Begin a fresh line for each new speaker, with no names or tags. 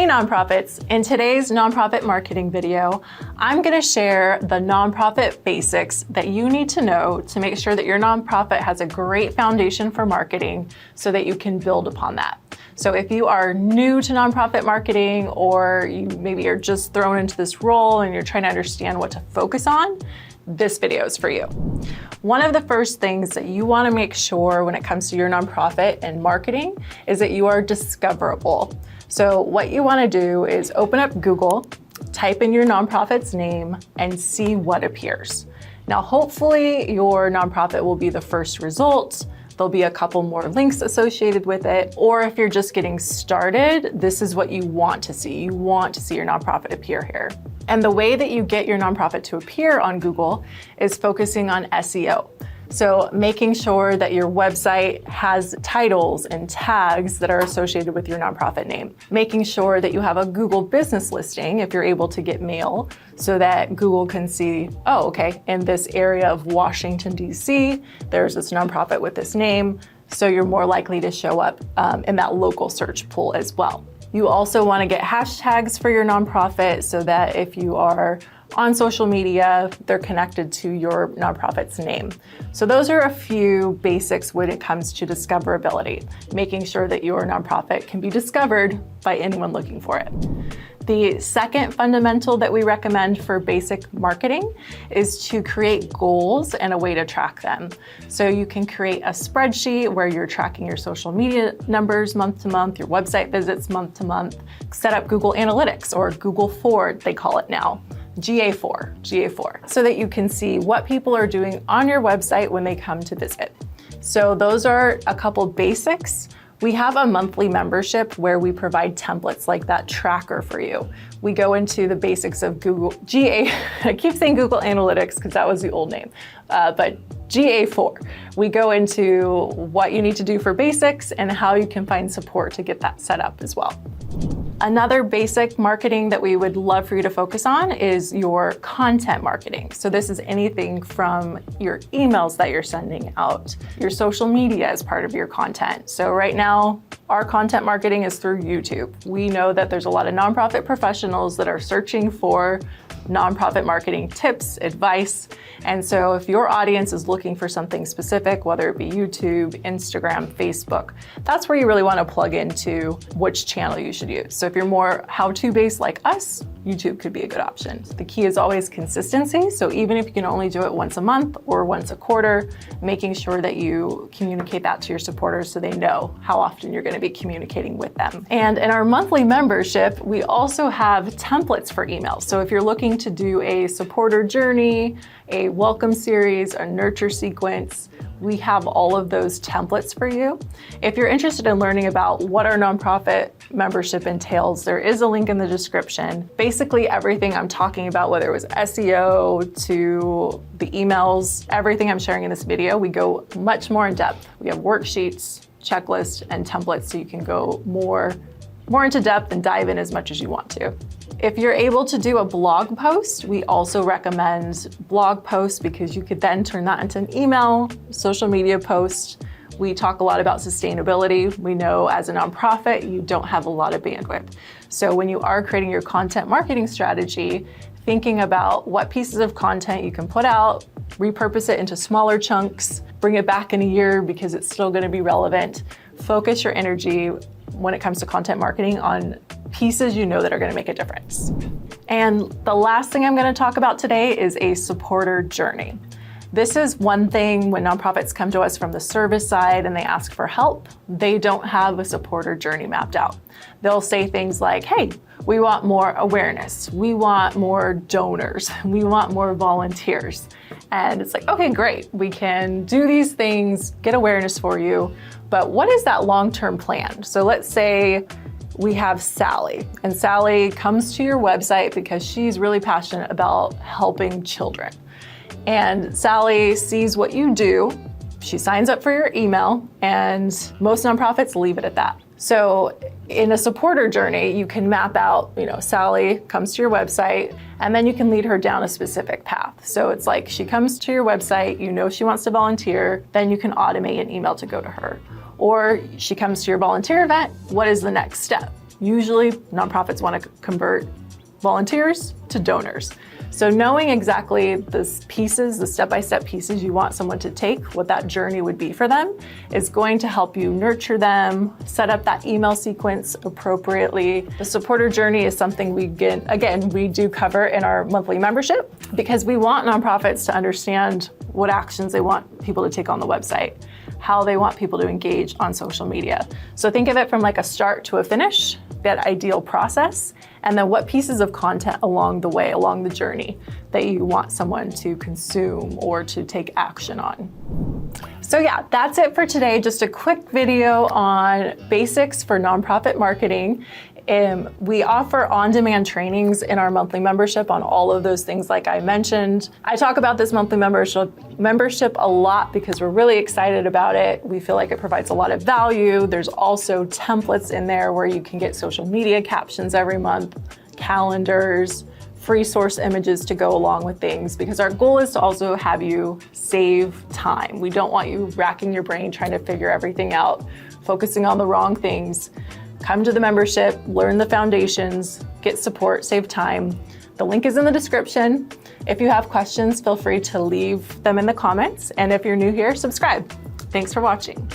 Hey nonprofits, in today's nonprofit marketing video, I'm going to share the nonprofit basics that you need to know to make sure that your nonprofit has a great foundation for marketing so that you can build upon that. So if you are new to nonprofit marketing, or maybe you're just thrown into this role and you're trying to understand what to focus on, this video is for you. One of the first things that you want to make sure when it comes to your nonprofit and marketing is that you are discoverable. So what you want to do is open up Google, type in your nonprofit's name, and see what appears. Now, hopefully your nonprofit will be the first result. There'll be a couple more links associated with it, or if you're just getting started, this is what you want to see. You want to see your nonprofit appear here. And the way that you get your nonprofit to appear on Google is focusing on SEO. So making sure that your website has titles and tags that are associated with your nonprofit name. Making sure that you have a Google business listing if you're able to get mail, so that Google can see, oh, okay, in this area of Washington, D.C., there's this nonprofit with this name, so you're more likely to show up in that local search pool as well. You also want to get hashtags for your nonprofit so that if you are on social media, they're connected to your nonprofit's name. So those are a few basics when it comes to discoverability, making sure that your nonprofit can be discovered by anyone looking for it. The second fundamental that we recommend for basic marketing is to create goals and a way to track them. So you can create a spreadsheet where you're tracking your social media numbers month to month, your website visits month to month, set up Google Analytics, or Google Forward, they call it now. GA4, so that you can see what people are doing on your website when they come to visit. So those are a couple basics. We have a monthly membership where we provide templates like that tracker for you. We go into the basics of Google I keep saying Google Analytics because that was the old name, but GA4. We go into what you need to do for basics and how you can find support to get that set up as well. Another basic marketing that we would love for you to focus on is your content marketing. So this is anything from your emails that you're sending out, your social media as part of your content. So right now, our content marketing is through YouTube. We know that there's a lot of nonprofit professionals that are searching for nonprofit marketing tips, advice. And so if your audience is looking for something specific, whether it be YouTube, Instagram, Facebook, that's where you really want to plug into which channel you should use. So if you're more how-to based like us, YouTube could be a good option. The key is always consistency. So even if you can only do it once a month or once a quarter, making sure that you communicate that to your supporters so they know how often you're going to be communicating with them. And in our monthly membership, we also have templates for emails. So if you're looking to do a supporter journey, a welcome series, a nurture sequence, we have all of those templates for you. If you're interested in learning about what our nonprofit membership entails, there is a link in the description. Basically everything I'm talking about, whether it was SEO to the emails, everything I'm sharing in this video, we go much more in depth. We have worksheets, checklists, and templates so you can go more into depth and dive in as much as you want to. If you're able to do a blog post, we also recommend blog posts because you could then turn that into an email, social media post. We talk a lot about sustainability. We know as a nonprofit, you don't have a lot of bandwidth. So when you are creating your content marketing strategy, thinking about what pieces of content you can put out, repurpose it into smaller chunks, bring it back in a year because it's still going to be relevant. Focus your energy when it comes to content marketing on pieces you know that are going to make a difference. And the last thing I'm going to talk about today is a supporter journey. This is one thing when nonprofits come to us from the service side and they ask for help, they don't have a supporter journey mapped out. They'll say things like, hey, we want more awareness. We want more donors. We want more volunteers. And it's like, okay, great. We can do these things, get awareness for you. But what is that long-term plan? So let's say we have Sally, and Sally comes to your website because she's really passionate about helping children. And Sally sees what you do, she signs up for your email, and most nonprofits leave it at that. So in a supporter journey, you can map out, Sally comes to your website, and then you can lead her down a specific path. So it's like she comes to your website, she wants to volunteer, then you can automate an email to go to her. Or she comes to your volunteer event, what is the next step? Usually nonprofits want to convert volunteers to donors. So knowing exactly the pieces, the step-by-step pieces you want someone to take, what that journey would be for them, is going to help you nurture them, set up that email sequence appropriately. The supporter journey is something we do cover in our monthly membership, because we want nonprofits to understand what actions they want people to take on the website, how they want people to engage on social media. So think of it from like a start to a finish, that ideal process, and then what pieces of content along the way, along the journey, that you want someone to consume or to take action on. So yeah, that's it for today. Just a quick video on basics for nonprofit marketing. We offer on-demand trainings in our monthly membership on all of those things like I mentioned. I talk about this monthly membership a lot because we're really excited about it. We feel like it provides a lot of value. There's also templates in there where you can get social media captions every month, calendars, free source images to go along with things, because our goal is to also have you save time. We don't want you racking your brain trying to figure everything out, focusing on the wrong things. Come to the membership, learn the foundations, get support, save time. The link is in the description. If you have questions, feel free to leave them in the comments. And if you're new here, subscribe. Thanks for watching.